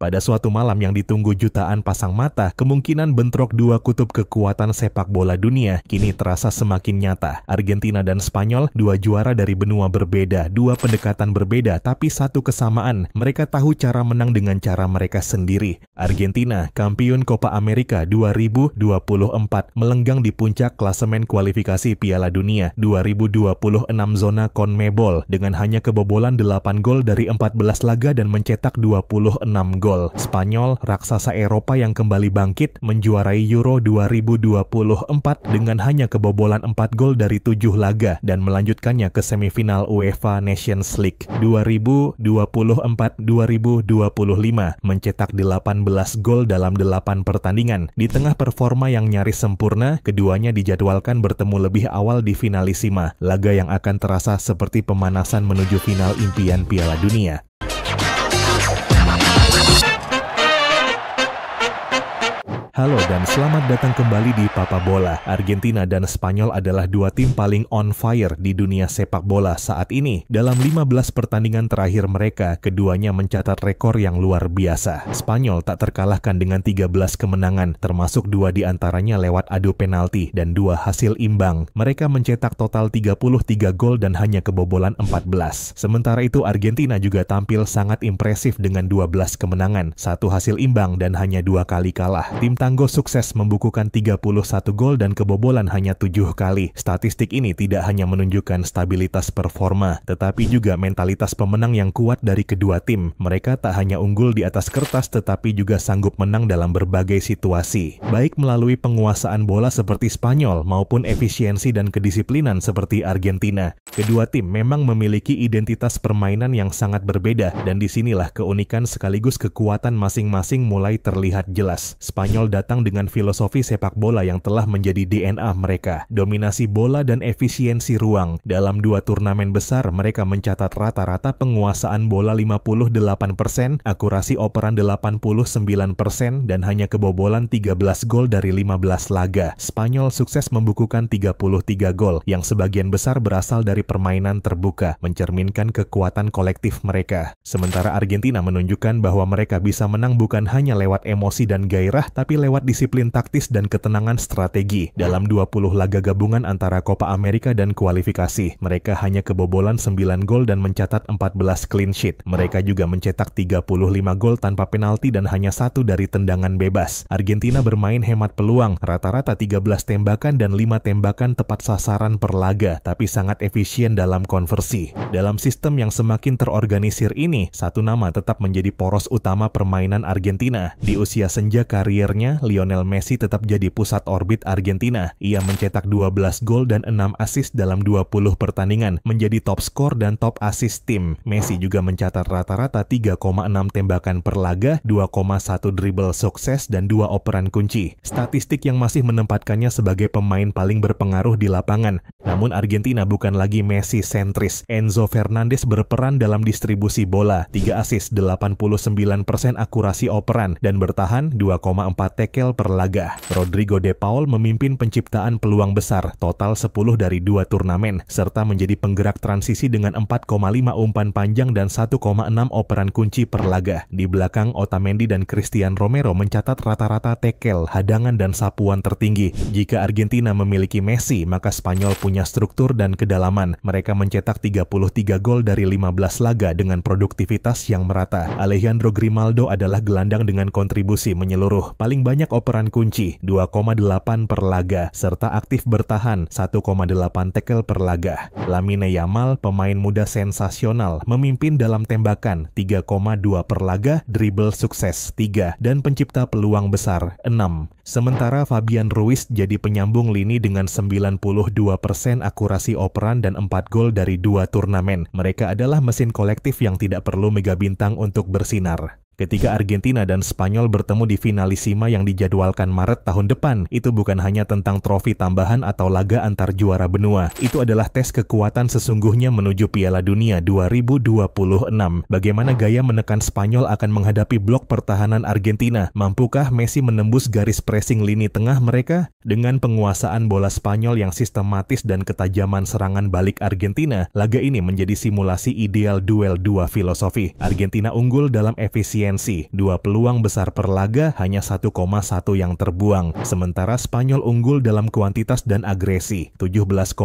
Pada suatu malam yang ditunggu jutaan pasang mata, kemungkinan bentrok dua kutub kekuatan sepak bola dunia kini terasa semakin nyata. Argentina dan Spanyol, dua juara dari benua berbeda, dua pendekatan berbeda, tapi satu kesamaan. Mereka tahu cara menang dengan cara mereka sendiri. Argentina, kampiun Copa America 2024, melenggang di puncak klasemen kualifikasi Piala Dunia 2026 zona CONMEBOL dengan hanya kebobolan 8 gol dari 14 laga dan mencetak 26 gol. Spanyol, raksasa Eropa yang kembali bangkit, menjuarai Euro 2024 dengan hanya kebobolan 4 gol dari 7 laga dan melanjutkannya ke semifinal UEFA Nations League 2024-2025, mencetak 18 gol dalam 8 pertandingan. Di tengah performa yang nyaris sempurna, keduanya dijadwalkan bertemu lebih awal di finalisima, laga yang akan terasa seperti pemanasan menuju final impian Piala Dunia. Halo dan selamat datang kembali di Papa Bola. Argentina dan Spanyol adalah dua tim paling on fire di dunia sepak bola saat ini. Dalam 15 pertandingan terakhir mereka, keduanya mencatat rekor yang luar biasa. Spanyol tak terkalahkan dengan 13 kemenangan, termasuk 2 diantaranya lewat adu penalti dan 2 hasil imbang. Mereka mencetak total 33 gol dan hanya kebobolan 14. Sementara itu Argentina juga tampil sangat impresif dengan 12 kemenangan, 1 hasil imbang dan hanya 2 kali kalah. Tim Tanggo sukses membukukan 31 gol dan kebobolan hanya 7 kali. Statistik ini tidak hanya menunjukkan stabilitas performa, tetapi juga mentalitas pemenang yang kuat dari kedua tim. Mereka tak hanya unggul di atas kertas, tetapi juga sanggup menang dalam berbagai situasi, baik melalui penguasaan bola seperti Spanyol maupun efisiensi dan kedisiplinan seperti Argentina. Kedua tim memang memiliki identitas permainan yang sangat berbeda, dan disinilah keunikan sekaligus kekuatan masing-masing mulai terlihat jelas. Spanyol datang dengan filosofi sepak bola yang telah menjadi DNA mereka. Dominasi bola dan efisiensi ruang. Dalam 2 turnamen besar, mereka mencatat rata-rata penguasaan bola 58%, akurasi operan 89%, dan hanya kebobolan 13 gol dari 15 laga. Spanyol sukses membukukan 33 gol, yang sebagian besar berasal dari permainan terbuka, mencerminkan kekuatan kolektif mereka. Sementara Argentina menunjukkan bahwa mereka bisa menang bukan hanya lewat emosi dan gairah, tapi lewat disiplin taktis dan ketenangan strategi. Dalam 20 laga gabungan antara Copa America dan kualifikasi, mereka hanya kebobolan 9 gol dan mencatat 14 clean sheet. Mereka juga mencetak 35 gol tanpa penalti dan hanya 1 dari tendangan bebas. Argentina bermain hemat peluang, rata-rata 13 tembakan dan 5 tembakan tepat sasaran per laga, tapi sangat efisien dalam konversi. Dalam sistem yang semakin terorganisir ini, satu nama tetap menjadi poros utama permainan Argentina. Di usia senja kariernya, Lionel Messi tetap jadi pusat orbit Argentina. Ia mencetak 12 gol dan 6 assist dalam 20 pertandingan, menjadi top skor dan top assist tim. Messi juga mencatat rata-rata 3,6 tembakan per laga, 2,1 dribble sukses, dan 2 operan kunci. Statistik yang masih menempatkannya sebagai pemain paling berpengaruh di lapangan. Namun Argentina bukan lagi Messi sentris. Enzo Fernandez berperan dalam distribusi bola, 3 assist, 89% akurasi operan, dan bertahan 2,4 tackle per laga. Rodrigo De Paul memimpin penciptaan peluang besar, total 10 dari 2 turnamen, serta menjadi penggerak transisi dengan 4,5 umpan panjang dan 1,6 operan kunci per laga. Di belakang, Otamendi dan Cristian Romero mencatat rata-rata tackle, hadangan, dan sapuan tertinggi. Jika Argentina memiliki Messi, maka Spanyol punya struktur dan kedalaman. Mereka mencetak 33 gol dari 15 laga dengan produktivitas yang merata. Alejandro Grimaldo adalah gelandang dengan kontribusi menyeluruh. Paling banyak operan kunci, 2,8 per laga, serta aktif bertahan, 1,8 tackle per laga. Lamine Yamal, pemain muda sensasional, memimpin dalam tembakan, 3,2 per laga, dribble sukses, 3, dan pencipta peluang besar, 6. Sementara Fabian Ruiz jadi penyambung lini dengan 92% akurasi operan dan 4 gol dari 2 turnamen. Mereka adalah mesin kolektif yang tidak perlu mega bintang untuk bersinar. Ketika Argentina dan Spanyol bertemu di finalisima yang dijadwalkan Maret tahun depan, itu bukan hanya tentang trofi tambahan atau laga antar juara benua. Itu adalah tes kekuatan sesungguhnya menuju Piala Dunia 2026. Bagaimana gaya menekan Spanyol akan menghadapi blok pertahanan Argentina? Mampukah Messi menembus garis pressing lini tengah mereka? Dengan penguasaan bola Spanyol yang sistematis dan ketajaman serangan balik Argentina, laga ini menjadi simulasi ideal duel 2 filosofi. Argentina unggul dalam efisiensi efisiensi, 2 peluang besar per laga hanya 1,1 yang terbuang. Sementara Spanyol unggul dalam kuantitas dan agresi, 17,4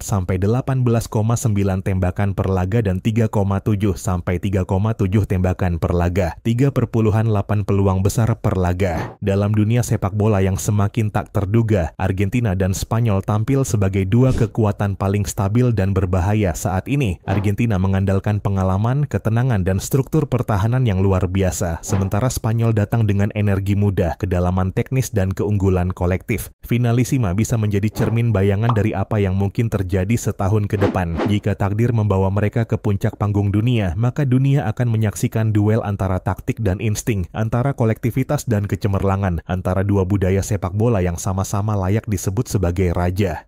sampai 18,9 tembakan per laga dan 3,7 sampai 3,7 tembakan per laga, 3,8 peluang besar per laga. Dalam dunia sepak bola yang semakin tak terduga, Argentina dan Spanyol tampil sebagai dua kekuatan paling stabil dan berbahaya saat ini. Argentina mengandalkan pengalaman, ketenangan, dan struktur pertahanan yang luar biasa, sementara Spanyol datang dengan energi muda, kedalaman teknis, dan keunggulan kolektif. Finalissima bisa menjadi cermin bayangan dari apa yang mungkin terjadi setahun ke depan. Jika takdir membawa mereka ke puncak panggung dunia, maka dunia akan menyaksikan duel antara taktik dan insting, antara kolektivitas dan kecemerlangan, antara dua budaya sepak bola yang sama-sama layak disebut sebagai raja.